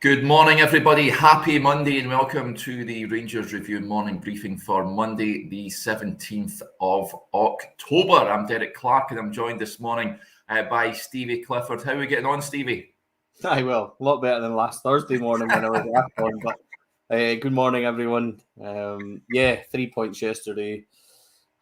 Good morning, everybody. Happy Monday and welcome to the Rangers Review morning briefing for Monday, the 17th of October. I'm Derek Clark and I'm joined this morning by Stevie Clifford. How are we getting on, Stevie? I will. A lot better than last Thursday morning when I was last on. But good morning, everyone. 3 points yesterday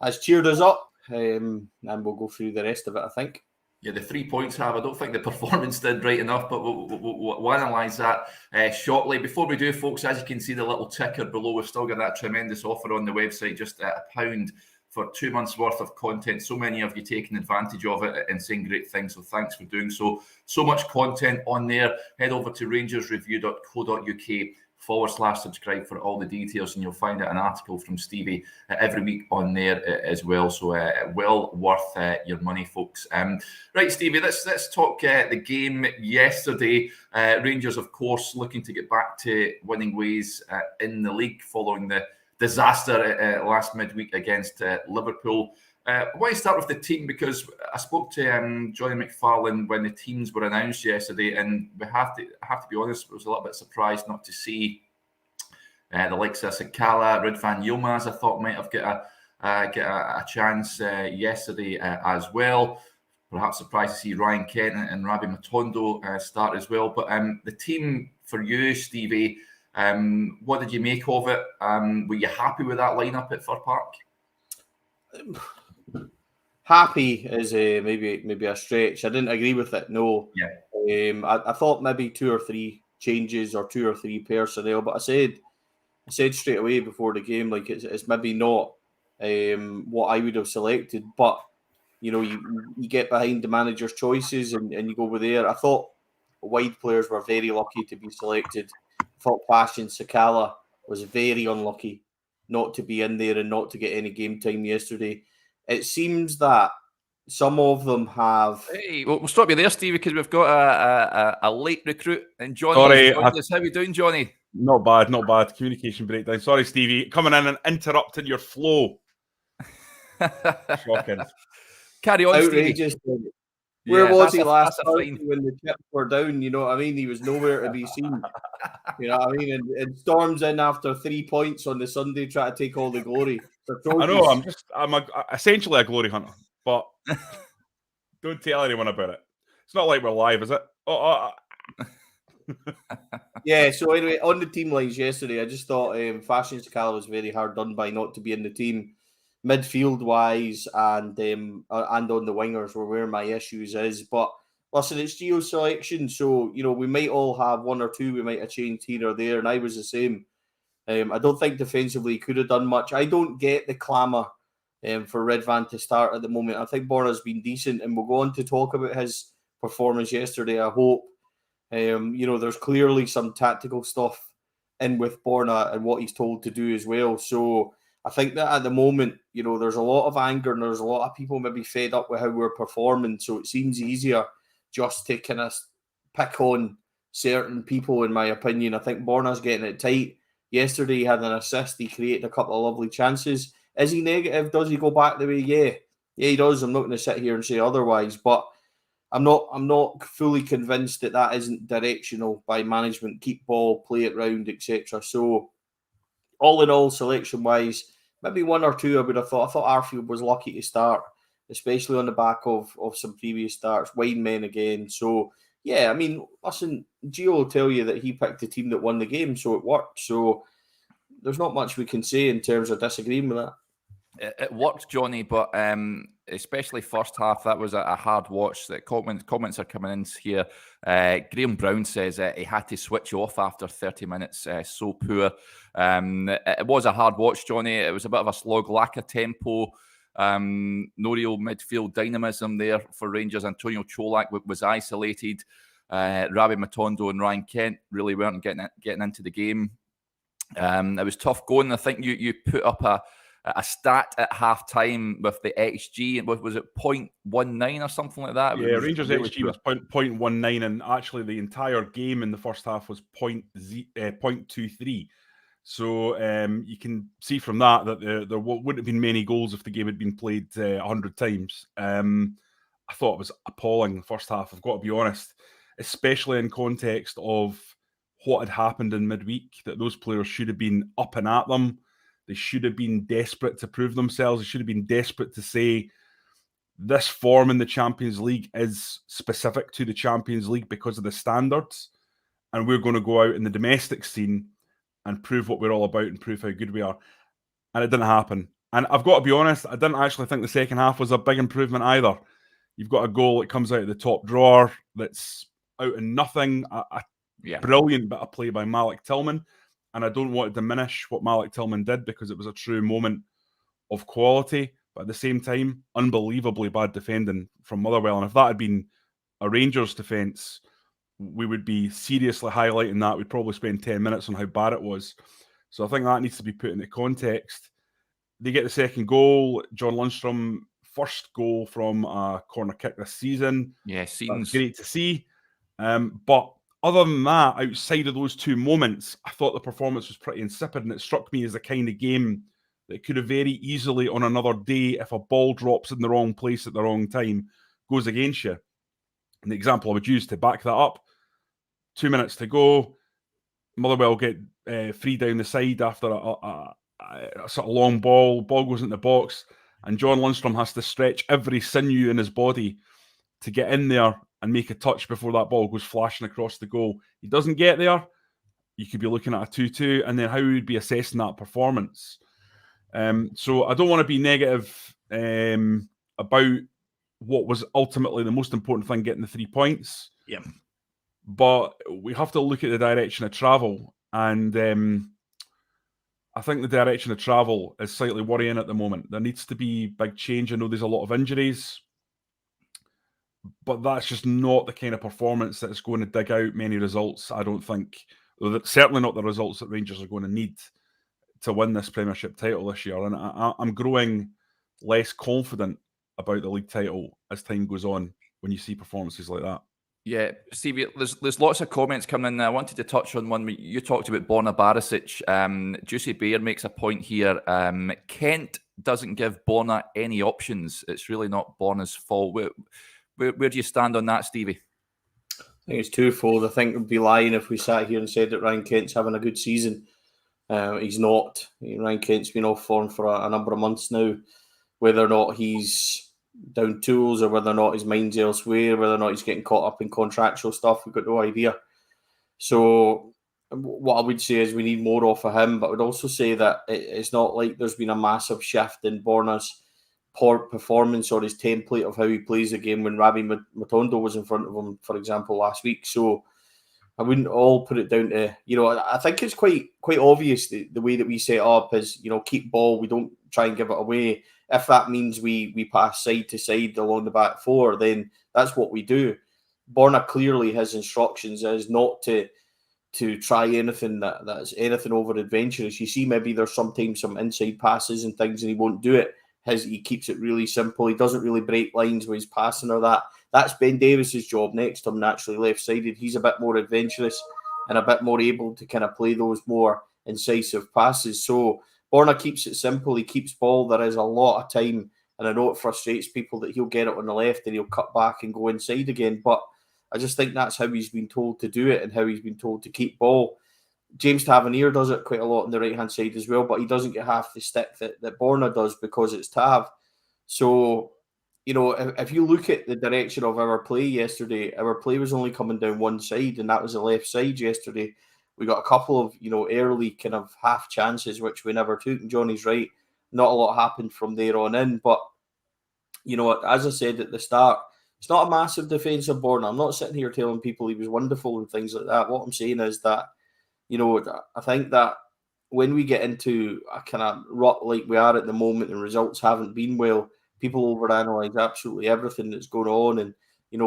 has cheered us up, and we'll go through the rest of it, I think. Yeah, the 3 points I don't think the performance did right enough, but we'll analyse that shortly. Before we do, folks, as you can see the little ticker below, we've still got that tremendous offer on the website, just at £1 for 2 months worth of content. So many of you taking advantage of it and saying great things, so thanks for doing so. So much content on there. Head over to rangersreview.co.uk/subscribe for all the details, and you'll find out an article from Stevie every week on there as well. So well worth your money, folks. Right, Stevie, let's talk the game yesterday. Rangers, of course, looking to get back to winning ways in the league following the disaster last midweek against Liverpool. I want to start with the team because I spoke to Jonny McFarlane when the teams were announced yesterday, and we have to be honest, I was a little bit surprised not to see the likes of Sakala, Ridvan Yilmaz. I thought might have get a chance yesterday as well. Perhaps surprised to see Ryan Kent and Rabbi Matondo start as well. But the team for you, Stevie, what did you make of it? Were you happy with that lineup at Fir Park? Happy is maybe a stretch. I didn't agree with it. No. Yeah. I thought maybe 2 or 3 changes or 2 or 3 personnel, but I said straight away before the game, like it's maybe not what I would have selected, but you know, you get behind the manager's choices and you go over there. I thought wide players were very lucky to be selected. I thought Fashion Sakala was very unlucky not to be in there and not to get any game time yesterday. It seems that some of them have. Hey, we'll stop you there, Stevie, because we've got a late recruit and Jonny. Sorry, How are we doing, Jonny? Not bad. Communication breakdown. Sorry, Stevie, coming in and interrupting your flow. Shocking. Carry on, outrageous. Stevie. Where was he last Thursday when the chips were down? You know what I mean? He was nowhere to be seen. You know what I mean? And storms in after 3 points on the Sunday, try to take all the glory. I know. I'm essentially a glory hunter, but don't tell anyone about it. It's not like we're live, is it? Yeah. So anyway, on the team lines yesterday, I just thought Fashion Sakala was very hard done by not to be in the team. Midfield wise and on the wingers were where my issues is. But listen, it's Gio's selection, so you know we might all have 1 or 2 we might have changed here or there, and I was the same. I don't think defensively he could have done much. I don't get the clamour for Ridvan to start at the moment. I think Borna's been decent, and we'll go on to talk about his performance yesterday. I hope you know there's clearly some tactical stuff in with Borna and what he's told to do as well. So I think that at the moment, you know, there's a lot of anger and there's a lot of people maybe fed up with how we're performing. So it seems easier just to kind of pick on certain people, in my opinion. I think Borna's getting it tight. Yesterday he had an assist. He created a couple of lovely chances. Is he negative? Does he go back the way? Yeah, he does. I'm not going to sit here and say otherwise, but I'm not fully convinced that isn't directional by management. Keep ball, play it round, etc. So all in all, selection-wise, maybe 1 or 2 I would have thought. I thought Arfield was lucky to start, especially on the back of some previous starts. Winemen again. So, yeah, I mean, listen, Gio will tell you that he picked the team that won the game, so it worked. So there's not much we can say in terms of disagreeing with that. It worked, Jonny, but especially first half, that was a hard watch. That comments are coming in here. Graham Brown says he had to switch off after 30 minutes. So poor. It was a hard watch, Jonny. It was a bit of a slog, lack of tempo. No real midfield dynamism there for Rangers. Antonio Cholak was isolated. Rabbi Matondo and Ryan Kent really weren't getting into the game. It was tough going. I think you put up a stat at half time with the XG, and was it 0.19 or something like that? Yeah, Rangers really XG was 0.19, and actually the entire game in the first half was 0.23. So you can see from that there wouldn't have been many goals if the game had been played 100 times. I thought it was appalling the first half, I've got to be honest, especially in context of what had happened in midweek, that those players should have been up and at them. They should have been desperate to prove themselves. They should have been desperate to say, this form in the Champions League is specific to the Champions League because of the standards, and we're going to go out in the domestic scene and prove what we're all about and prove how good we are. And it didn't happen. And I've got to be honest, I didn't actually think the second half was a big improvement either. You've got a goal that comes out of the top drawer that's out of nothing, a brilliant bit of play by Malik Tillman. And I don't want to diminish what Malik Tillman did because it was a true moment of quality. But at the same time, unbelievably bad defending from Motherwell. And if that had been a Rangers defence, we would be seriously highlighting that. We'd probably spend 10 minutes on how bad it was. So I think that needs to be put into context. They get the second goal. John Lundstrom, first goal from a corner kick this season. Yeah, That's great to see. But other than that, outside of those two moments, I thought the performance was pretty insipid, and it struck me as the kind of game that could have very easily on another day, if a ball drops in the wrong place at the wrong time, goes against you. And the example I would use to back that up, 2 minutes to go, Motherwell get free down the side after a sort of long ball goes in the box, and John Lundstrom has to stretch every sinew in his body to get in there and make a touch before that ball goes flashing across the goal. He doesn't get there, you could be looking at a 2-2, and then how would be assessing that performance? So I don't want to be negative about what was ultimately the most important thing, getting the 3 points. Yeah. But we have to look at the direction of travel, and I think the direction of travel is slightly worrying at the moment. There needs to be big change. I know there's a lot of injuries, but that's just not the kind of performance that's going to dig out many results, I don't think. Certainly not the results that Rangers are going to need to win this Premiership title this year. And I'm growing less confident about the league title as time goes on when you see performances like that. Yeah, Stevie, there's lots of comments coming in. I wanted to touch on one. You talked about Borna Barisic. Juicy Bear makes a point here. Kent doesn't give Borna any options. It's really not Borna's fault. Where do you stand on that, Stevie? I think it's twofold. I think we'd be lying if we sat here and said that Ryan Kent's having a good season. He's not. Ryan Kent's been off form for a number of months now. Whether or not he's down tools or whether or not his mind's elsewhere, whether or not he's getting caught up in contractual stuff, we've got no idea. So what I would say is we need more off of him, but I would also say that it's not like there's been a massive shift in Borna's poor performance or his template of how he plays the game when Ravi Matondo was in front of him, for example, last week. So I wouldn't all put it down to, I think it's quite obvious the way that we set up is, keep ball, we don't try and give it away. If that means we pass side to side along the back four, then that's what we do. Borna clearly, his instructions is not to try anything that's anything over adventurous. You see, maybe there's sometimes some inside passes and things, and he won't do it. He keeps it really simple. He doesn't really break lines with his passing or that. That's Ben Davis's job next to him, naturally left-sided. He's a bit more adventurous and a bit more able to kind of play those more incisive passes. So Borna keeps it simple. He keeps ball. There is a lot of time, and I know it frustrates people that he'll get it on the left and he'll cut back and go inside again. But I just think that's how he's been told to do it and how he's been told to keep ball. James Tavernier does it quite a lot on the right-hand side as well, but he doesn't get half the stick that Borna does because it's Tav. So, if you look at the direction of our play yesterday, our play was only coming down one side, and that was the left side yesterday. We got a couple of, early kind of half chances, which we never took. And Johnny's right. Not a lot happened from there on in. But, as I said at the start, it's not a massive defensive Borna. I'm not sitting here telling people he was wonderful and things like that. What I'm saying is that, I think that when we get into a kind of rut like we are at the moment and results haven't been well, people overanalyze absolutely everything that's going on. And,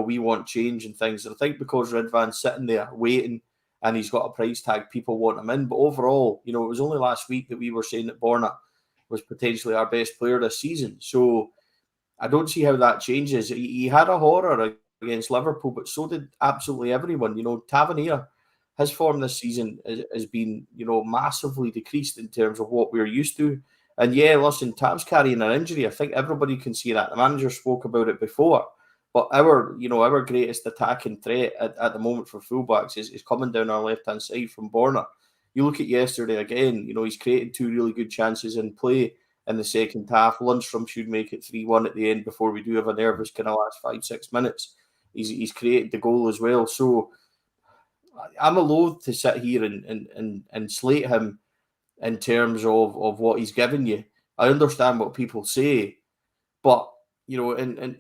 we want change and things. And I think because Ridvan's sitting there waiting, and he's got a price tag, people want him in. But overall, it was only last week that we were saying that Borna was potentially our best player this season. So I don't see how that changes. He had a horror against Liverpool, but so did absolutely everyone. Tavernier, his form this season has been, massively decreased in terms of what we're used to. And yeah, listen, Tav's carrying an injury. I think everybody can see that. The manager spoke about it before. But our greatest attacking threat at the moment for fullbacks is coming down our left-hand side from Borna. You look at yesterday again, he's created 2 really good chances in play in the second half. Lundstrom should make it 3-1 at the end before we do have a nervous kind of last 5-6 minutes. He's created the goal as well. So I'm loath to sit here and slate him in terms of what he's given you. I understand what people say, but and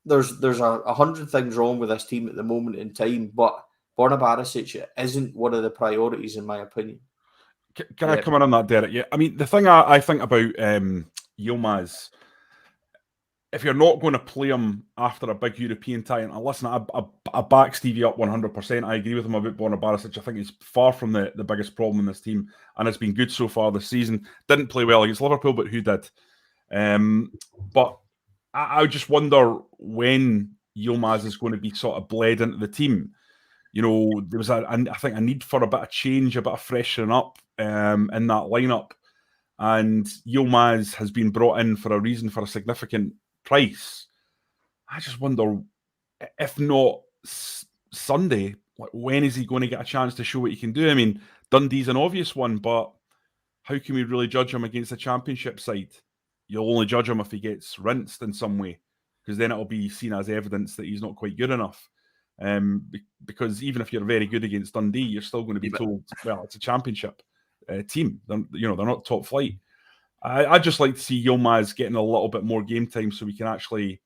there's 100 things wrong with this team at the moment in time, but Borna Barisic isn't one of the priorities in my opinion. Can I come in on that, Derek? Yeah, I mean, the thing I think about Yilmaz, if you're not going to play him after a big European tie, and listen, I back Stevie up 100%. I agree with him about Borna Barisic. I think he's far from the biggest problem in this team, and has been good so far this season. Didn't play well against Liverpool, but who did? But I just wonder when Yilmaz is going to be sort of bled into the team. There was I think a need for a bit of change, a bit of freshening up in that lineup, and Yilmaz has been brought in for a reason, for a significant price. I just wonder, if not Sunday, when is he going to get a chance to show what he can do? I mean, Dundee's an obvious one, but how can we really judge him against a Championship side? You'll only judge him if he gets rinsed in some way, because then it'll be seen as evidence that he's not quite good enough. Because even if you're very good against Dundee, you're still going to be told, well, it's a Championship team. They're not top flight. I'd just like to see Yilmaz getting a little bit more game time so we can actually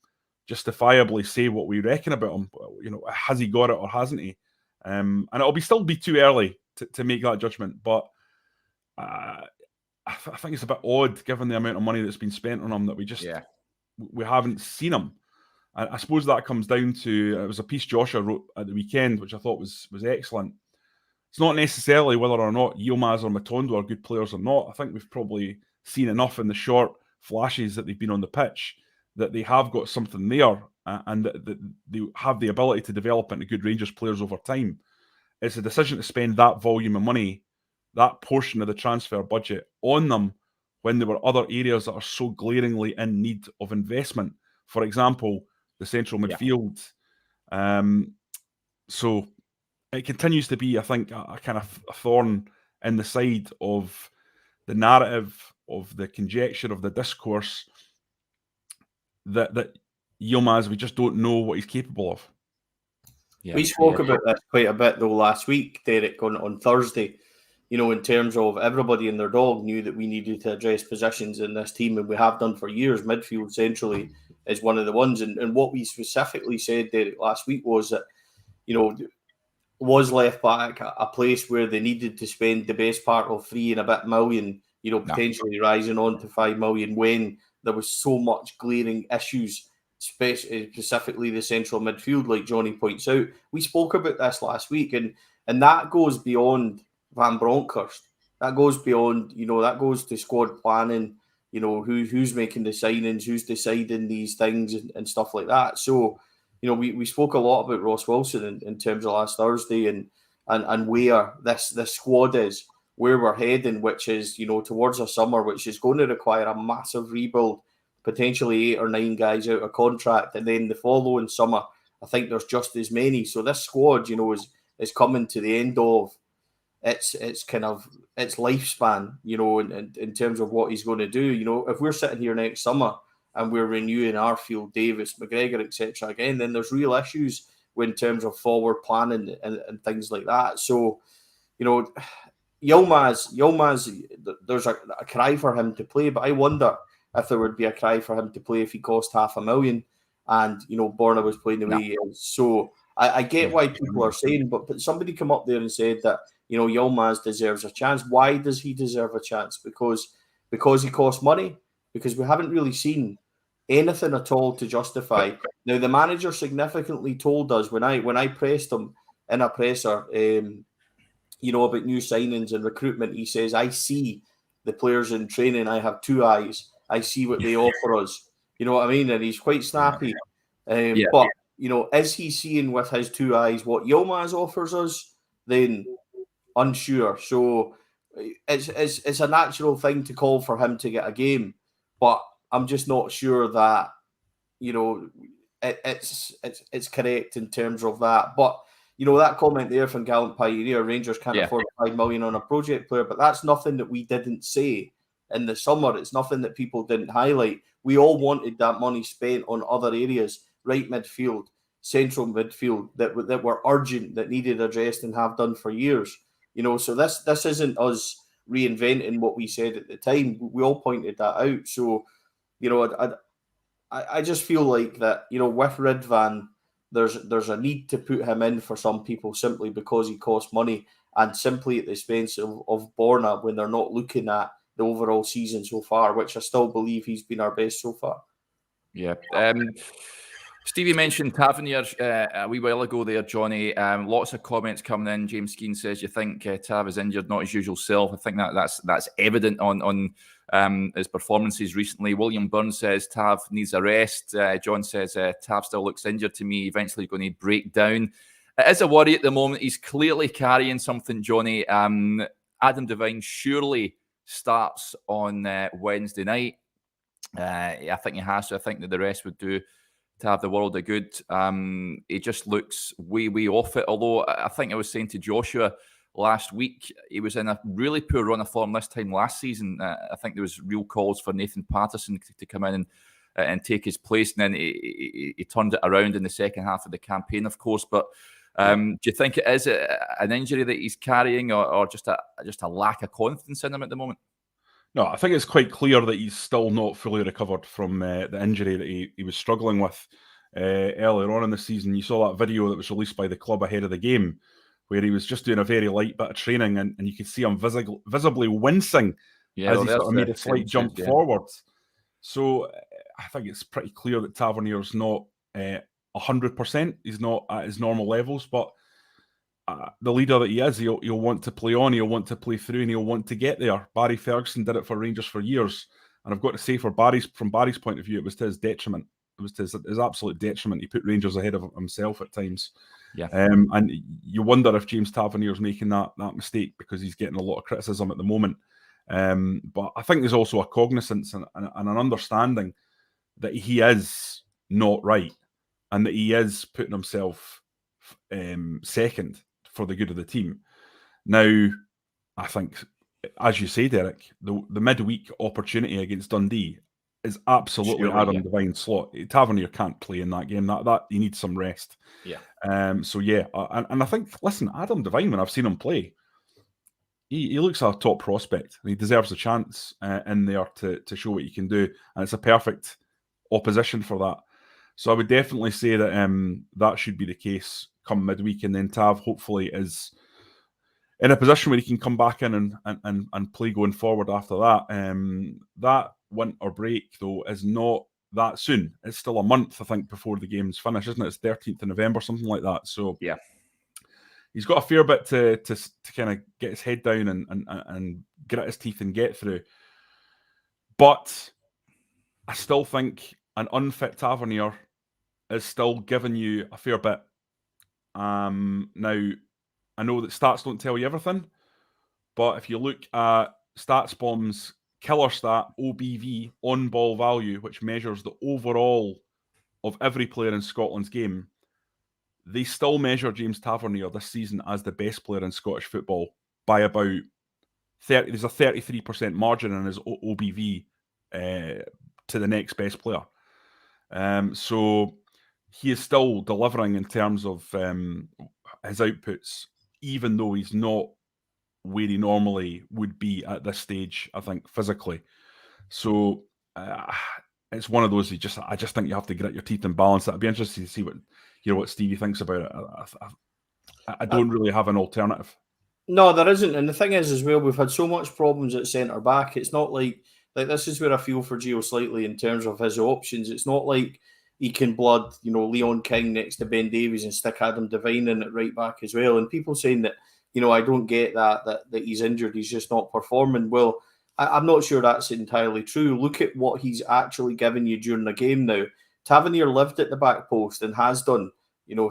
justifiably say what we reckon about him. Has he got it or hasn't he? And it'll still be too early to make that judgment. But I think it's a bit odd, given the amount of money that's been spent on him, that we haven't seen him. I suppose that comes down to, it was a piece Joshua wrote at the weekend, which I thought was excellent. It's not necessarily whether or not Yilmaz or Matondo are good players or not. I think we've probably seen enough in the short flashes that they've been on the pitch that they have got something there, and that they have the ability to develop into good Rangers players over time. It's a decision to spend that volume of money, that portion of the transfer budget, on them when there were other areas that are so glaringly in need of investment. For example, the central midfield. So it continues to be, I think, a kind of a thorn in the side of the narrative, of the conjecture, of the discourse, that Yilmaz, we just don't know what he's capable of. Yeah, we spoke about this quite a bit though last week, Derek, on Thursday. In terms of everybody and their dog knew that we needed to address positions in this team, and we have done for years. Midfield centrally is one of the ones, and what we specifically said, Derek, last week was that, was left back a place where they needed to spend the best part of 3 and a bit million, potentially rising on to 5 million, when there was so much glaring issues, specifically the central midfield, like Jonny points out. We spoke about this last week, and that goes beyond Van Bronckhorst. That goes beyond, that goes to squad planning, who's making the signings, who's deciding these things and stuff like that. So, we spoke a lot about Ross Wilson in terms of last Thursday and where this squad is, where we're heading, which is, towards a summer, which is going to require a massive rebuild, potentially 8 or 9 guys out of contract. And then the following summer, I think there's just as many. So this squad, is coming to the end of its kind of its lifespan, in terms of what he's going to do. If we're sitting here next summer and we're renewing Arfield, Davis, McGregor, etc. again, then there's real issues in terms of forward planning and things like that. So, Yilmaz, there's a cry for him to play, but I wonder if there would be a cry for him to play if he cost $500,000 and, Borna was playing the way he is. So I get why people are saying, but somebody come up there and said that, Yilmaz deserves a chance. Why does he deserve a chance? Because he costs money? Because we haven't really seen anything at all to justify. Now, the manager significantly told us when I pressed him in a presser, about new signings and recruitment, he says, I see the players in training. I have 2 eyes. I see what they offer us. You know what I mean? And he's quite snappy. But, is he seeing with his 2 eyes what Yilmaz offers us? Then unsure. So it's a natural thing to call for him to get a game. But I'm just not sure that, it's correct in terms of that. But that comment there from Gallant Pioneer, Rangers can't afford $5 million on a project player, but that's nothing that we didn't say in the summer. It's nothing that people didn't highlight. We all wanted that money spent on other areas, right midfield, central midfield, that were urgent, that needed addressed and have done for years. So this isn't us reinventing what we said at the time. We all pointed that out. So, I just feel like that, with Ridvan, there's a need to put him in for some people simply because he costs money, and simply at the expense of Borna when they're not looking at the overall season so far, which I still believe he's been our best so far. Yeah. Stevie mentioned Tavernier a wee while ago there, Jonny. Lots of comments coming in. James Skeen says, you think Tav is injured, not his usual self. I think that's evident on his performances recently. William Burns says Tav needs a rest. John says Tav still looks injured to me. Eventually going to break down. It is a worry at the moment. He's clearly carrying something, Jonny. Adam Devine surely starts on Wednesday night. I think he has to. I think that the rest would do to have the world of good. He just looks way off it. Although I think I was saying to Joshua last week, he was in a really poor run of form this time last season. I think there was real calls for Nathan Patterson to come in and take his place, and then he turned it around in the second half of the campaign, of course. But do you think it is an injury that he's carrying, or just a lack of confidence in him at the moment? No, I think it's quite clear that he's still not fully recovered from the injury that he was struggling with earlier on in the season. You saw that video that was released by the club ahead of the game, where he was just doing a very light bit of training, and you could see him visibly wincing as he sort of made a slight jump forwards. So I think it's pretty clear that Tavernier's not 100%. He's not at his normal levels, but the leader that he is, he'll want to play on, he'll want to play through, and he'll want to get there. Barry Ferguson did it for Rangers for years, and I've got to say, from Barry's point of view, it was to his detriment. It was to his absolute detriment. He put Rangers ahead of himself at times. Yeah. And you wonder if James Tavernier's making that mistake, because he's getting a lot of criticism at the moment. But I think there's also a cognizance and an understanding that he is not right, and that he is putting himself second for the good of the team. Now, I think, as you say, Derek, the midweek opportunity against Dundee is absolutely Adam Devine's slot. Tavernier can't play in that game. That he needs some rest. Yeah. So yeah, and I think, listen, Adam Devine, when I've seen him play, he looks a top prospect. He deserves a chance in there to show what he can do, and it's a perfect opposition for that. So I would definitely say that that should be the case come midweek, and then Tav hopefully is in a position where he can come back in and play going forward after that. That winter break, though, is not that soon. It's still a month, I think, before the game's finished, isn't it? It's 13th of November, something like that. So yeah, he's got a fair bit to kind of get his head down and grit his teeth and get through. But I still think an unfit Tavernier is still giving you a fair bit. Now, I know that stats don't tell you everything, but if you look at StatsBomb's killer stat, OBV, on ball value, which measures the overall of every player in Scotland's game, they still measure James Tavernier this season as the best player in Scottish football by about 30. There's a 33% margin in his OBV to the next best player. So he is still delivering in terms of his outputs, even though he's not where he normally would be at this stage, I think, physically. So it's one of those, I just think you have to grit your teeth and balance that. I'd be interested to see what Stevie thinks about it. I don't really have an alternative. No, there isn't. And the thing is, as well, we've had so much problems at centre back. It's not like this is where I feel for Gio slightly in terms of his options. It's not like he can blood, Leon King next to Ben Davies and stick Adam Devine in at right back as well. And people saying that, I don't get that he's injured, he's just not performing. Well, I'm not sure that's entirely true. Look at what he's actually given you during the game now. Tavernier lived at the back post and has done,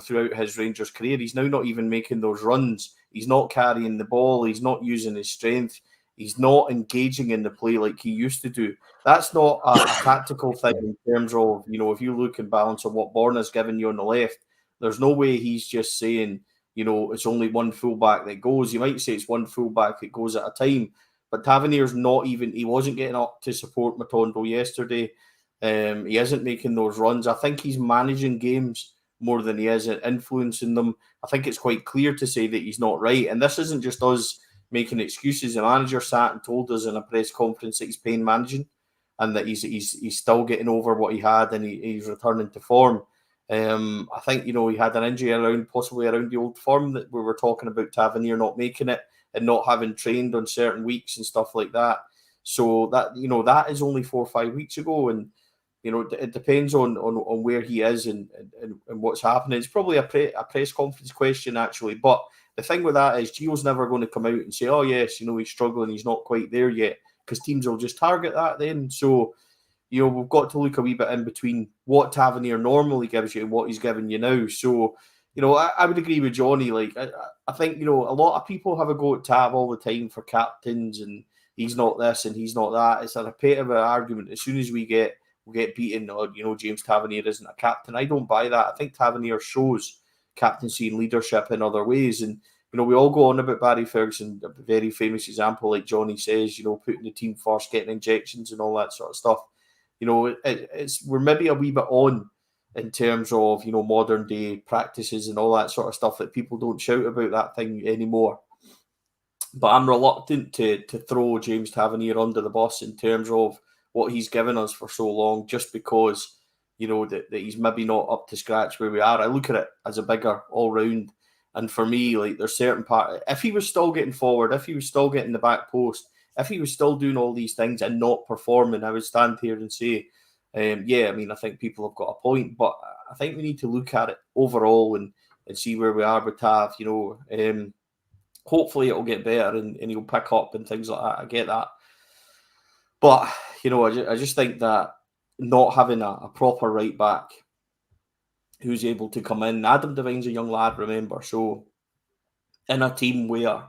throughout his Rangers career. He's now not even making those runs. He's not carrying the ball. He's not using his strength. He's not engaging in the play like he used to do. That's not a tactical thing in terms of, if you look and balance on what Borna's given you on the left, there's no way he's just saying, it's only one fullback that goes. You might say it's one fullback that goes at a time, but Tavernier's he wasn't getting up to support Matondo yesterday. He isn't making those runs. I think he's managing games more than he is influencing them. I think it's quite clear to say that he's not right. And this isn't just us making excuses. The manager sat and told us in a press conference that he's pain managing and that he's still getting over what he had and he's returning to form. I think, he had an injury possibly around the old form that we were talking about Tavernier not making it and not having trained on certain weeks and stuff like that. So that, that is only 4 or 5 weeks ago. And, it depends on where he is and what's happening. It's probably a press conference question, actually. But the thing with that is Gio's never going to come out and say, oh, yes, he's struggling, he's not quite there yet, because teams will just target that then. So, we've got to look a wee bit in between what Tavernier normally gives you and what he's giving you now. So, I would agree with Jonny. Like, I think, a lot of people have a go at Tav all the time for captains and he's not this and he's not that. It's a repetitive argument. As soon as we get beaten or, James Tavernier isn't a captain, I don't buy that. I think Tavernier shows captaincy and leadership in other ways. And, we all go on about Barry Ferguson, a very famous example, like Jonny says, putting the team first, getting injections and all that sort of stuff. We're maybe a wee bit on in terms of, modern day practices and all that sort of stuff that people don't shout about that thing anymore. But I'm reluctant to throw James Tavernier under the bus in terms of what he's given us for so long, just because, that he's maybe not up to scratch where we are. I look at it as a bigger all round. And for me, like, there's certain part, if he was still getting forward, if he was still getting the back post, if he was still doing all these things and not performing, I would stand here and say, I think people have got a point, but I think we need to look at it overall and see where we are with Tav. Hopefully it'll get better and he'll pick up and things like that. I get that. But, I just think that not having a proper right back who's able to come in, Adam Devine's a young lad, remember, so in a team where,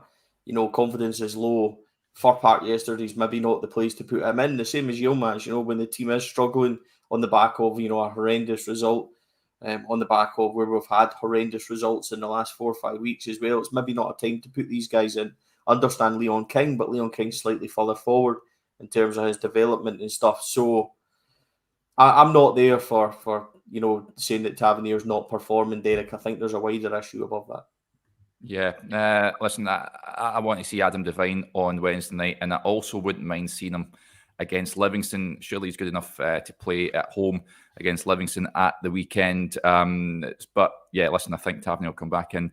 confidence is low, Fir Park yesterday's maybe not the place to put him in, the same as Yilmaz, when the team is struggling on the back of, a horrendous result, on the back of where we've had horrendous results in the last 4 or 5 weeks as well. It's maybe not a time to put these guys in. Understand Leon King, but Leon King's slightly further forward in terms of his development and stuff. So I'm not there for saying that Tavernier's not performing, Derek. I think there's a wider issue above that. Yeah, listen, I want to see Adam Devine on Wednesday night, and I also wouldn't mind seeing him against Livingston. Surely he's good enough to play at home against Livingston at the weekend. But yeah, listen, I think Tavernier will come back in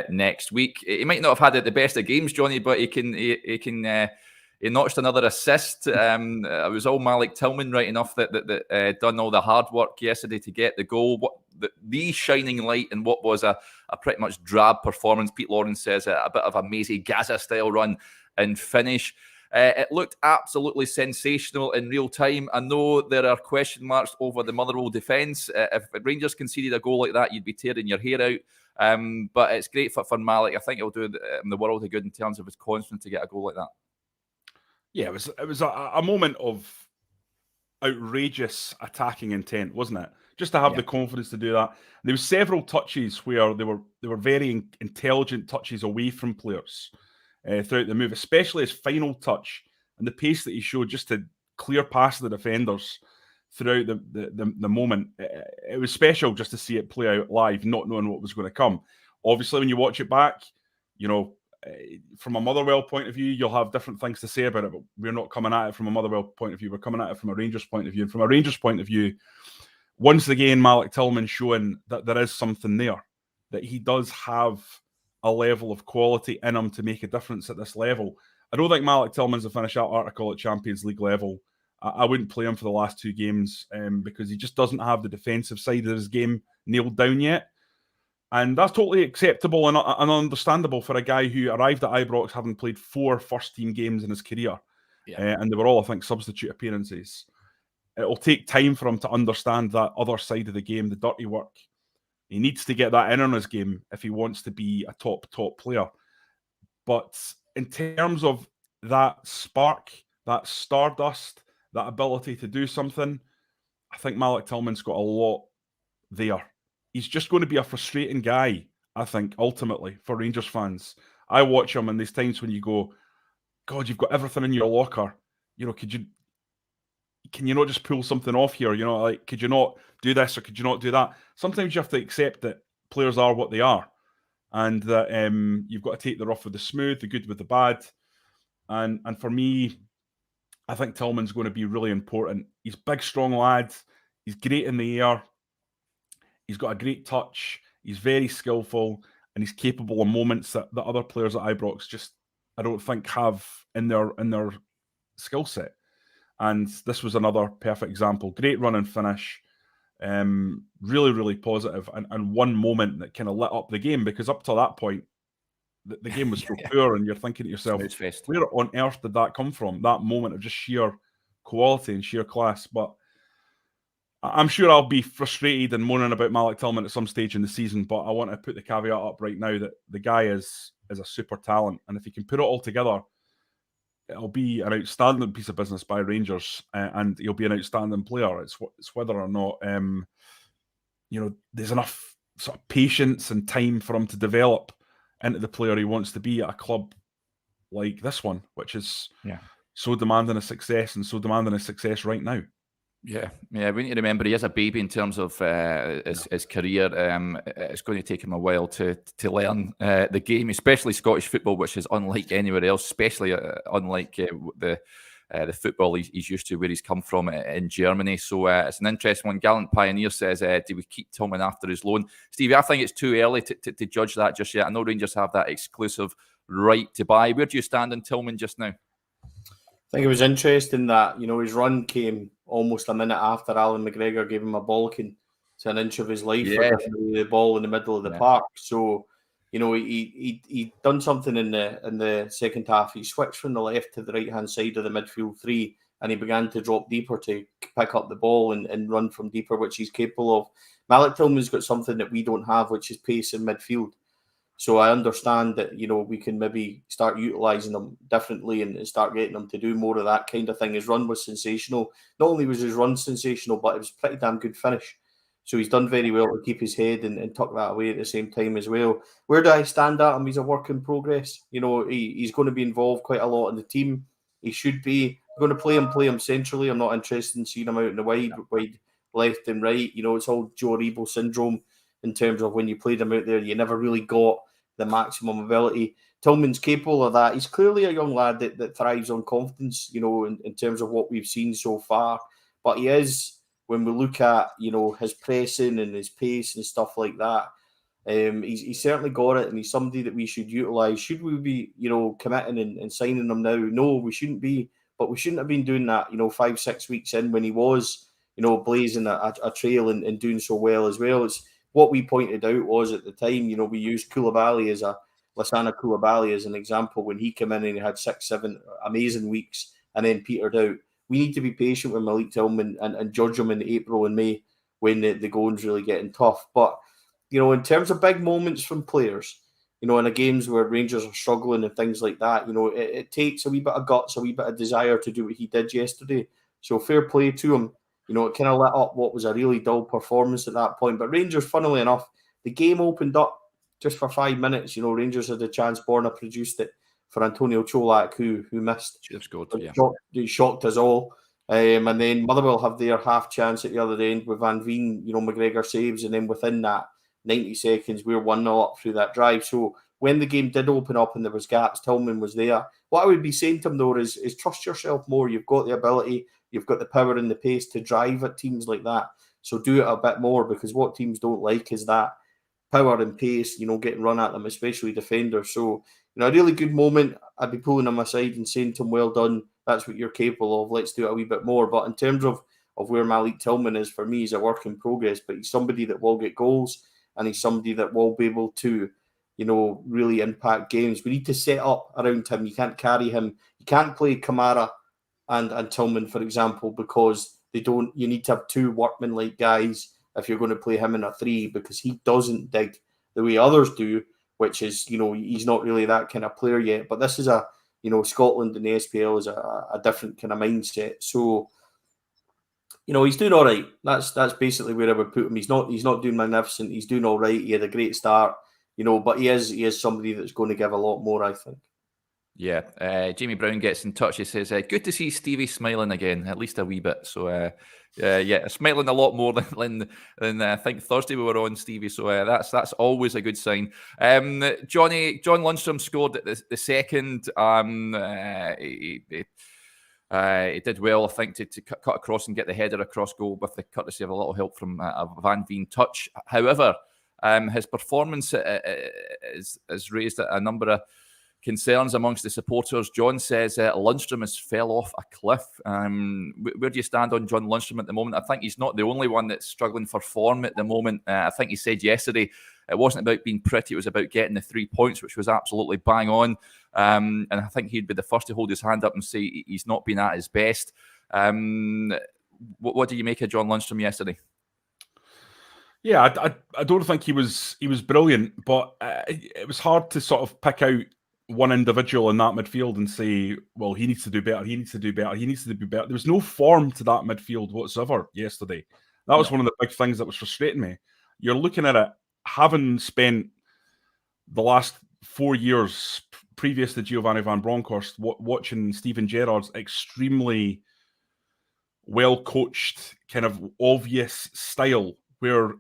next week. He might not have had the best of games, Jonny, but he notched another assist. It was all Malik Tillman, right enough, that done all the hard work yesterday to get the goal. The shining light in what was a pretty much drab performance. Pete Lawrence says a bit of a Maisie Gaza-style run and finish. It looked absolutely sensational in real time. I know there are question marks over the Motherwell defence. If Rangers conceded a goal like that, you'd be tearing your hair out. But it's great for Malik. I think it'll do him the world of good in terms of his confidence to get a goal like that. Yeah, it was a moment of outrageous attacking intent, wasn't it? Just to have the confidence to do that. There were several touches where they were very intelligent touches away from players throughout the move, especially his final touch and the pace that he showed just to clear past the defenders throughout the moment. It was special just to see it play out live, not knowing what was going to come. Obviously, when you watch it back, from a Motherwell point of view, you'll have different things to say about it, but we're not coming at it from a Motherwell point of view. We're coming at it from a Rangers point of view. And from a Rangers point of view, once again, Malik Tillman showing that there is something there, that he does have a level of quality in him to make a difference at this level. I don't think Malik Tillman's a finish out article at Champions League level. I wouldn't play him for the last 2 games because he just doesn't have the defensive side of his game nailed down yet. And that's totally acceptable and understandable for a guy who arrived at Ibrox having played 4 first-team games in his career. And they were all, I think, substitute appearances. It'll take time for him to understand that other side of the game, the dirty work. He needs to get that in on his game if he wants to be a top player. But in terms of that spark, that stardust, that ability to do something, I think Malik Tillman's got a lot there. He's just going to be a frustrating guy, I think, ultimately, for Rangers fans. I watch him, and there's times when you go, God, you've got everything in your locker. You know, can you not just pull something off here? You know, like, could you not do this or could you not do that? Sometimes you have to accept that players are what they are, and that you've got to take the rough with the smooth, the good with the bad. And for me, I think Tillman's going to be really important. He's a big, strong lad. He's great in the air. He's got a great touch. He's very skillful, and he's capable of moments that the other players at Ibrox just, I don't think, have in their skill set. And this was another perfect example. Great run and finish. Really, really positive. And one moment that kind of lit up the game, because up to that point, the game was so poor, and you're thinking to yourself, where on earth did that come from? That moment of just sheer quality and sheer class. But I'm sure I'll be frustrated and moaning about Malik Tillman at some stage in the season, but I want to put the caveat up right now that the guy is a super talent. And if he can put it all together, it'll be an outstanding piece of business by Rangers, and he'll be an outstanding player. It's whether or not there's enough sort of patience and time for him to develop into the player he wants to be at a club like this one, which is so demanding a success and so demanding a success right now. Yeah. We need to remember he is a baby in terms of his career. It's going to take him a while to learn the game, especially Scottish football, which is unlike anywhere else, especially unlike the football he's used to where he's come from in Germany. So it's an interesting one. Gallant Pioneer says, do we keep Tillman after his loan? Stevie, I think it's too early to judge that just yet. I know Rangers have that exclusive right to buy. Where do you stand on Tillman just now? I think it was interesting that, his run came almost a minute after Alan McGregor gave him a bollocking to an inch of his life for giving the ball in the middle of the park. So, he done something in the second half. He switched from the left to the right-hand side of the midfield three, and he began to drop deeper to pick up the ball and run from deeper, which he's capable of. Malik Tillman's got something that we don't have, which is pace in midfield. So I understand that, we can maybe start utilising them differently and start getting them to do more of that kind of thing. His run was sensational. Not only was his run sensational, but it was a pretty damn good finish. So he's done very well to keep his head and tuck that away at the same time as well. Where do I stand at him? He's a work in progress. He's going to be involved quite a lot in the team. He should be. I'm going to play him centrally. I'm not interested in seeing him out in the wide left and right. It's all Joe Aribo syndrome in terms of when you played him out there, you never really got the maximum ability. Tillman's capable of that. He's clearly a young lad that thrives on confidence, in terms of what we've seen so far. But he is, when we look at, his pressing and his pace and stuff like that, he's certainly got it, and he's somebody that we should utilise. Should we be, committing and signing him now? No, we shouldn't be. But we shouldn't have been doing that, 5-6 weeks in when he was, blazing a trail and doing so well as well. It's what we pointed out was at the time, we used Lassana Koulibaly as an example when he came in and he had 6-7 amazing weeks and then petered out. We need to be patient with Malik Tillman and judge him in April and May when the going's really getting tough. But, in terms of big moments from players, in the games where Rangers are struggling and things like that, it takes a wee bit of guts, a wee bit of desire to do what he did yesterday. So fair play to him. It kind of lit up what was a really dull performance at that point. But Rangers, funnily enough, the game opened up just for 5 minutes. Rangers had a chance. Borna produced it for Antonio Cholak, who missed. Should have scored, He shocked us all. And then Motherwell have their half chance at the other end with Van Veen. McGregor saves. And then within that 90 seconds, we're 1-0 up through that drive. So when the game did open up and there was gaps, Tillman was there. What I would be saying to him, though, is trust yourself more. You've got the ability. You've got the power and the pace to drive at teams like that. So do it a bit more, because what teams don't like is that power and pace, getting run at them, especially defenders. So, a really good moment. I'd be pulling him aside and saying to him, well done. That's what you're capable of. Let's do it a wee bit more. But in terms of where Malik Tillman is, for me, he's a work in progress. But he's somebody that will get goals, and he's somebody that will be able to, really impact games. We need to set up around him. You can't carry him. You can't play Kamara and Tillman, for example, because you need to have two workman-like guys if you're going to play him in a three, because he doesn't dig the way others do, which is, he's not really that kind of player yet. But this is a Scotland and the SPL is a different kind of mindset. So, he's doing all right. That's basically where I would put him. He's not doing magnificent. He's doing all right. He had a great start, but he is somebody that's going to give a lot more, I think. Yeah, Jamie Brown gets in touch. He says, good to see Stevie smiling again, at least a wee bit. So, smiling a lot more than I think Thursday we were on, Stevie. So that's always a good sign. John Lundstram scored at the second. He did well, I think, to cut across and get the header across goal with the courtesy of a little help from Van Veen touch. However, his performance has raised a number of concerns amongst the supporters. John says Lundstram has fell off a cliff. Where do you stand on John Lundstram at the moment? I think he's not the only one that's struggling for form at the moment. I think he said yesterday it wasn't about being pretty, it was about getting the 3 points, which was absolutely bang on. And I think he'd be the first to hold his hand up and say he's not been at his best. What do you make of John Lundstram yesterday? Yeah, I don't think he was brilliant, but it was hard to sort of pick out one individual in that midfield and say, well, he needs to do better, he needs to do better, he needs to do better. There was no form to that midfield whatsoever yesterday. That was one of the big things that was frustrating me. You're looking at it, having spent the last 4 years previous to Giovanni Van Bronckhorst watching Steven Gerrard's extremely well-coached, kind of obvious style where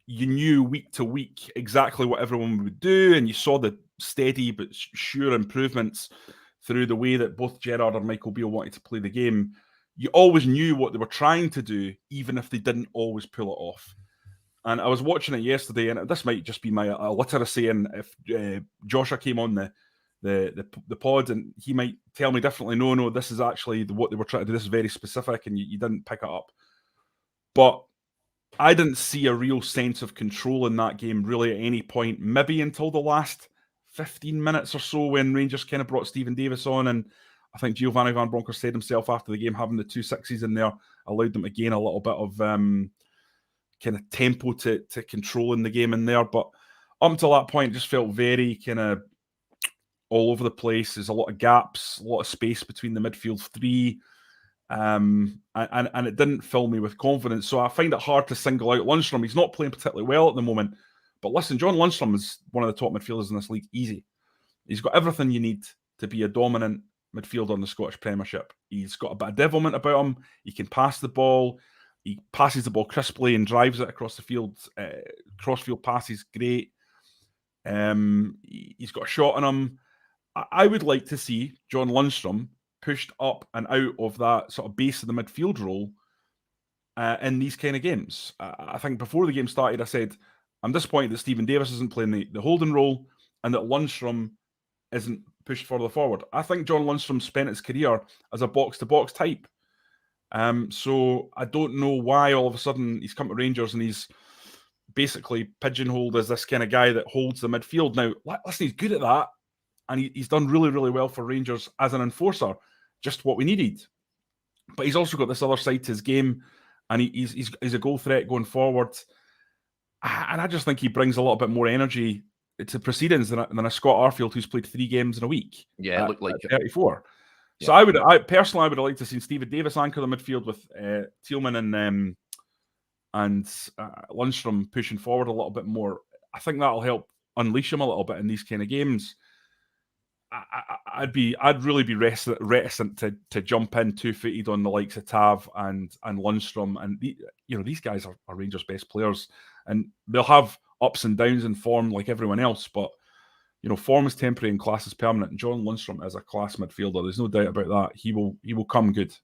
you knew week to week exactly what everyone would do, and you saw the steady but sure improvements through the way that both Gerrard and Michael Beale wanted to play the game. You always knew what they were trying to do, even if they didn't always pull it off. And I was watching it yesterday, and this might just be my illiteracy, and if Joshua came on the pod, and he might tell me differently, no, this is actually what they were trying to do, this is very specific, and you didn't pick it up. But I didn't see a real sense of control in that game really at any point, maybe until the last 15 minutes or so when Rangers kind of brought Stephen Davis on, and I think Giovanni Van Bronckhorst said himself after the game, having the 2 6s in there allowed them to gain a little bit of kind of tempo to controlling the game in there. But up until that point, it just felt very kind of all over the place. There's a lot of gaps, a lot of space between the midfield three. And it didn't fill me with confidence. So I find it hard to single out Lundstram. He's not playing particularly well at the moment. But listen, John Lundstram is one of the top midfielders in this league. Easy. He's got everything you need to be a dominant midfielder in the Scottish Premiership. He's got a bit of devilment about him. He can pass the ball. He passes the ball crisply and drives it across the field. Cross-field passes, great. He's got a shot on him. I would like to see John Lundstram pushed up and out of that sort of base of the midfield role in these kind of games. I think before the game started, I said, I'm disappointed that Stephen Davis isn't playing the holding role and that Lundstram isn't pushed further forward. I think John Lundstram spent his career as a box-to-box type. So I don't know why all of a sudden he's come to Rangers and he's basically pigeonholed as this kind of guy that holds the midfield. Now, listen, he's good at that, and he's done really, really well for Rangers as an enforcer, just what we needed. But he's also got this other side to his game, and he's a goal threat going forward. And I just think he brings a little bit more energy to proceedings than a Scott Arfield who's played 3 games in a week. Yeah, it looked like 34. Yeah. So I personally would have liked to see Stephen Davis anchor the midfield with Tillman and Lundstram pushing forward a little bit more. I think that'll help unleash him a little bit in these kind of games. I'd really be reticent to jump in 2-footed on the likes of Tav and Lundstram, and these guys are Rangers' best players, and they'll have ups and downs in form like everyone else, but form is temporary and class is permanent. And John Lundstram is a class midfielder. There's no doubt about that. He will come good.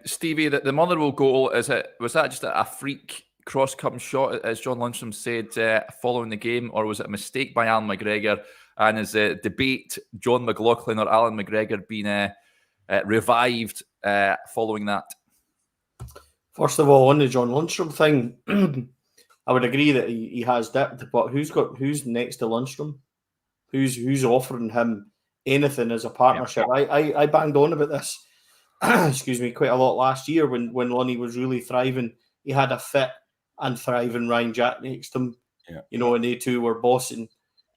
Stevie, the Motherwell goal, was that just a freak cross-come shot, as John Lundstram said following the game, or was it a mistake by Alan McGregor? And is the debate John McLaughlin or Alan McGregor being revived following that? First of all, on the John Lundstram thing, I would agree that he has dipped, but who's next to Lundstram? Who's offering him anything as a partnership? Yeah. I banged on about this, excuse me, quite a lot last year when Lonnie was really thriving. He had a fit and thriving Ryan Jack next to him, and they two were bossing.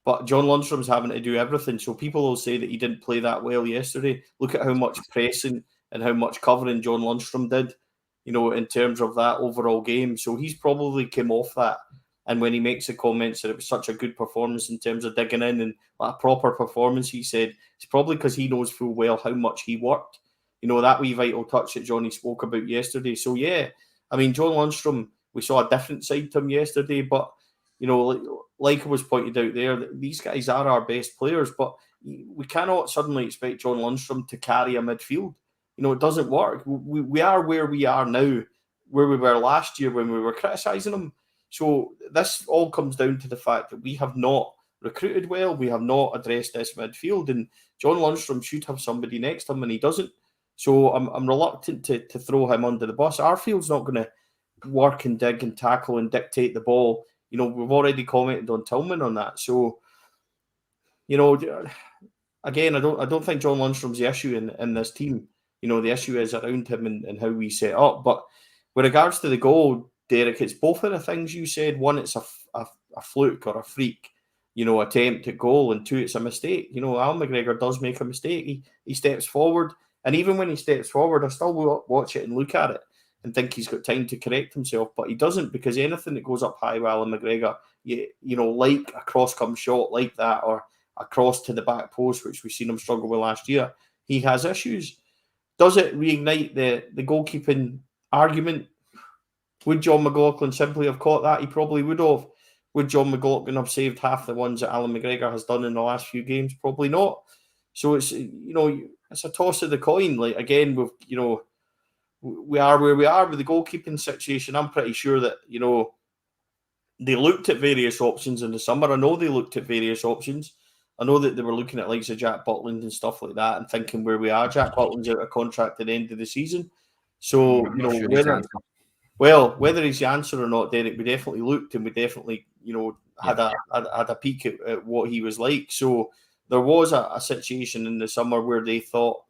But John Lundstrom's having to do everything. So people will say that he didn't play that well yesterday. Look at how much pressing and how much covering John Lundstrom did, in terms of that overall game. So he's probably came off that. And when he makes the comments that it was such a good performance in terms of digging in and a proper performance, he said it's probably because he knows full well how much he worked. That wee vital touch that Jonny spoke about yesterday. So, yeah, I mean, John Lundstrom, we saw a different side to him yesterday, but, like it was pointed out there, these guys are our best players, but we cannot suddenly expect John Lundstrom to carry a midfield. It doesn't work. We are where we are now, where we were last year when we were criticising him. So this all comes down to the fact that we have not recruited well. We have not addressed this midfield, and John Lundstrom should have somebody next to him, and he doesn't. So I'm reluctant to throw him under the bus. Arfield's not going to work and dig and tackle and dictate the ball. We've already commented on Tillman on that. So, again, I don't think John Lundstrom's the issue in this team. The issue is around him and how we set up. But with regards to the goal, Derek, it's both of the things you said. One, it's a fluke or a freak, attempt at goal, and two, it's a mistake. Al McGregor does make a mistake. He steps forward, and even when he steps forward, I still watch it and look at it and think he's got time to correct himself, but he doesn't, because anything that goes up high with Alan McGregor, like a cross-come shot like that, or a cross to the back post, which we've seen him struggle with last year, he has issues. Does it reignite the goalkeeping argument? Would John McLaughlin simply have caught that? He probably would have. Would John McLaughlin have saved half the ones that Alan McGregor has done in the last few games? Probably not. So it's, it's a toss of the coin. Like, again, we are where we are with the goalkeeping situation. I'm pretty sure that, they looked at various options in the summer. I know they looked at various options. I know that they were looking at likes of Jack Butland and stuff like that and thinking where we are. Jack Butland's out of contract at the end of the season. So, whether he's the answer or not, Derek, we definitely looked and we definitely, had a peek at what he was like. So there was a situation in the summer where they thought,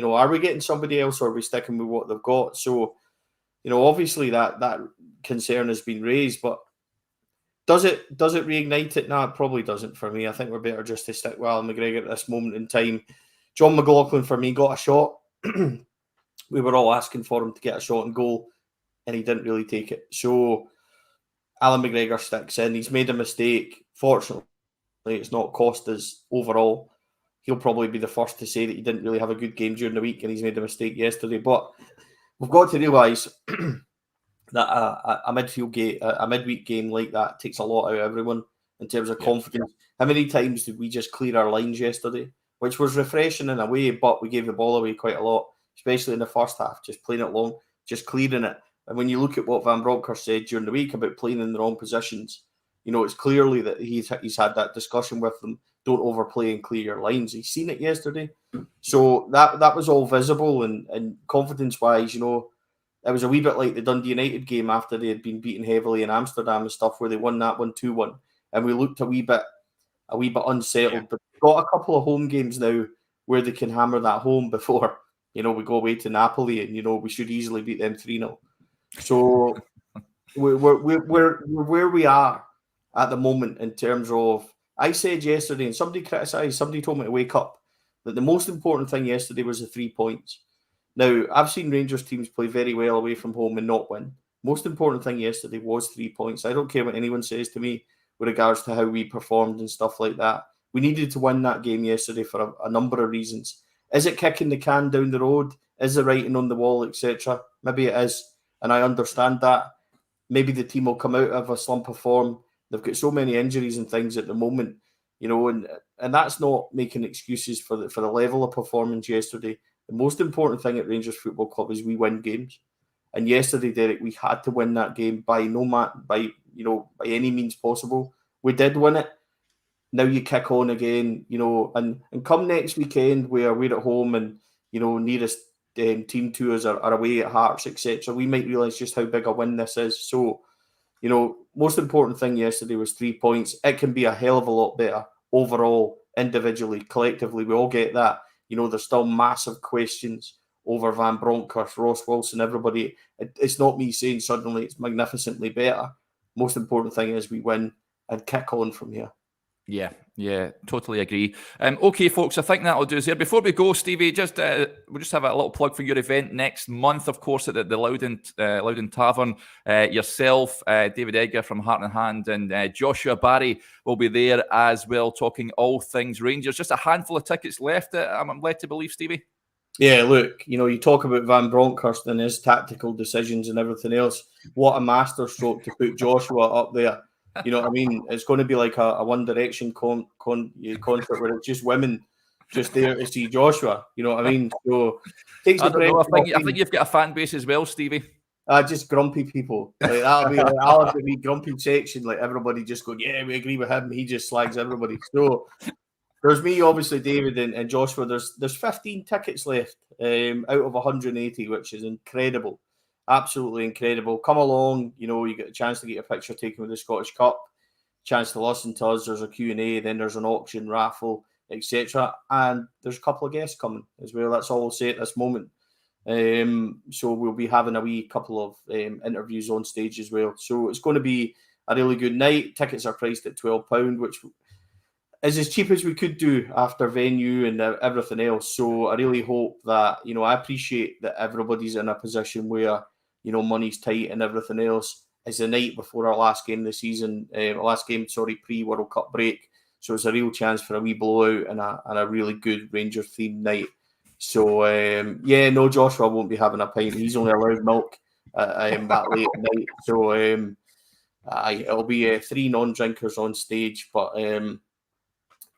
are we getting somebody else or are we sticking with what they've got? So, obviously that concern has been raised, but does it reignite it? No, it probably doesn't for me. I think we're better just to stick with Alan McGregor at this moment in time. John McLaughlin, for me, got a shot. We were all asking for him to get a shot and goal, and he didn't really take it. So Alan McGregor sticks in. He's made a mistake. Fortunately, it's not cost us overall. He'll probably be the first to say that he didn't really have a good game during the week and he's made a mistake yesterday. But we've got to realise that a midweek game like that takes a lot out of everyone in terms of confidence. How many times did we just clear our lines yesterday? Which was refreshing in a way, but we gave the ball away quite a lot, especially in the first half, just playing it long, just clearing it. And when you look at what Van Bronckhorst said during the week about playing in the wrong positions, it's clearly that he's had that discussion with them. Don't overplay and clear your lines. He's seen it yesterday. So that was all visible, and confidence-wise, it was a wee bit like the Dundee United game after they had been beaten heavily in Amsterdam and stuff, where they won that 1-2-1. And we looked a wee bit unsettled. Yeah. But we've got a couple of home games now where they can hammer that home before, we go away to Napoli and, we should easily beat them 3-0. So we're where we are at the moment in terms of, I said yesterday, and somebody told me to wake up, that the most important thing yesterday was the 3 points. Now, I've seen Rangers teams play very well away from home and not win. Most important thing yesterday was 3 points. I don't care what anyone says to me with regards to how we performed and stuff like that. We needed to win that game yesterday for a number of reasons. Is it kicking the can down the road? Is the writing on the wall, etc.? Maybe it is, and I understand that. Maybe the team will come out of a slump of form. They've got so many injuries and things at the moment, and that's not making excuses for the level of performance yesterday. The most important thing at Rangers Football Club is we win games. And yesterday, Derek, we had to win that game by any means possible. We did win it. Now you kick on again, and come next weekend where we're at home and, nearest team to us are away at Hearts, etc. We might realise just how big a win this is. So, most important thing yesterday was 3 points. It can be a hell of a lot better overall, individually, collectively. We all get that. There's still massive questions over Van Bronckhorst, Ross Wilson, everybody. It's not me saying suddenly it's magnificently better. Most important thing is we win and kick on from here. Yeah, totally agree. Okay, folks, I think that'll do us here. Before we go, Stevie, we'll just have a little plug for your event next month, of course, at the Loudon Tavern. Yourself, David Edgar from Heart and Hand, and Joshua Barry will be there as well, talking all things Rangers. Just a handful of tickets left, I'm led to believe, Stevie. Yeah, look, you talk about Van Bronckhorst and his tactical decisions and everything else. What a masterstroke to put Joshua up there. You know what I mean? It's going to be like a One Direction concert where it's just women just there to see Joshua. You know what I mean? So takes the pressure off. I think you've got a fan base as well, Stevie. Just grumpy people. Like I'll have to be grumpy section. Like everybody just going, yeah, we agree with him. He just slags everybody. So there's me, obviously, David and Joshua. There's 15 tickets left out of 180, which is incredible. Absolutely incredible. Come along, you get a chance to get a picture taken with the Scottish Cup, chance to listen to us. There's a Q&A, then there's an auction, raffle, etc. And there's a couple of guests coming as well. That's all I'll say at this moment. So we'll be having a wee couple of interviews on stage as well. So it's going to be a really good night. Tickets are priced at £12, which is as cheap as we could do after venue and everything else. So I really hope that, I appreciate that everybody's in a position where, money's tight and everything else. It's the night before our last game of the season, pre-World Cup break. So it's a real chance for a wee blowout and a really good Rangers-themed night. So, no, Joshua won't be having a pint. He's only allowed milk that late at night. So it'll be 3 non-drinkers on stage, but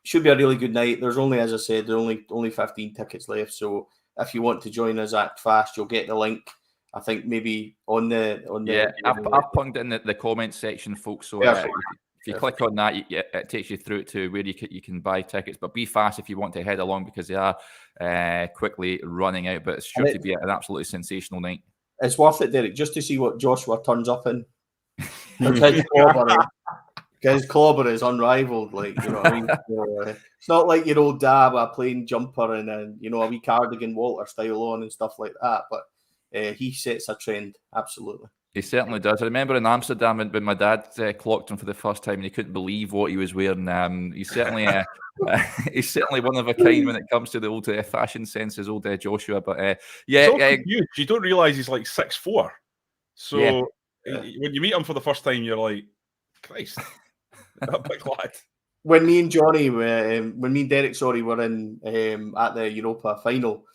should be a really good night. There's only, as I said, only 15 tickets left. So if you want to join us, act fast. You'll get the link. I think maybe on the I've punged it in the comment section, folks. So if you click on that, it takes you through to where you can buy tickets. But be fast if you want to head along because they are quickly running out. But it's sure to be an absolutely sensational night. It's worth it, Derek, just to see what Joshua turns up in. His clobber is unrivaled, you know what I mean? So, it's not like your old dad with a plain jumper and a wee cardigan Walter style on and stuff like that, but he sets a trend, absolutely. He certainly does. I remember in Amsterdam when my dad clocked him for the first time and he couldn't believe what he was wearing. He's certainly one of a kind when it comes to the old fashion senses, old Joshua. But you don't realise he's like 6'4". So when you meet him for the first time, you're like, Christ. That big lad. When me and Jonny, when me and Derek, were in at the Europa final,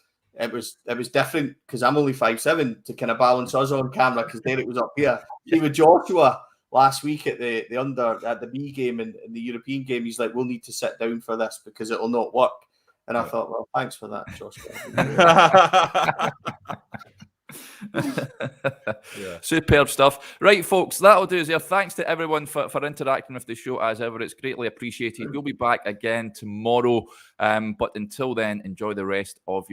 it was different because I'm only 5'7" to kind of balance us on camera because Derek was up here. See with Joshua last week at the B game and the European game, he's like, we'll need to sit down for this because it'll not work. And I thought, well, thanks for that, Joshua. Superb stuff. Right, folks, that'll do us here. Thanks to everyone for interacting with the show as ever. It's greatly appreciated. We'll be back again tomorrow. But until then, enjoy the rest of your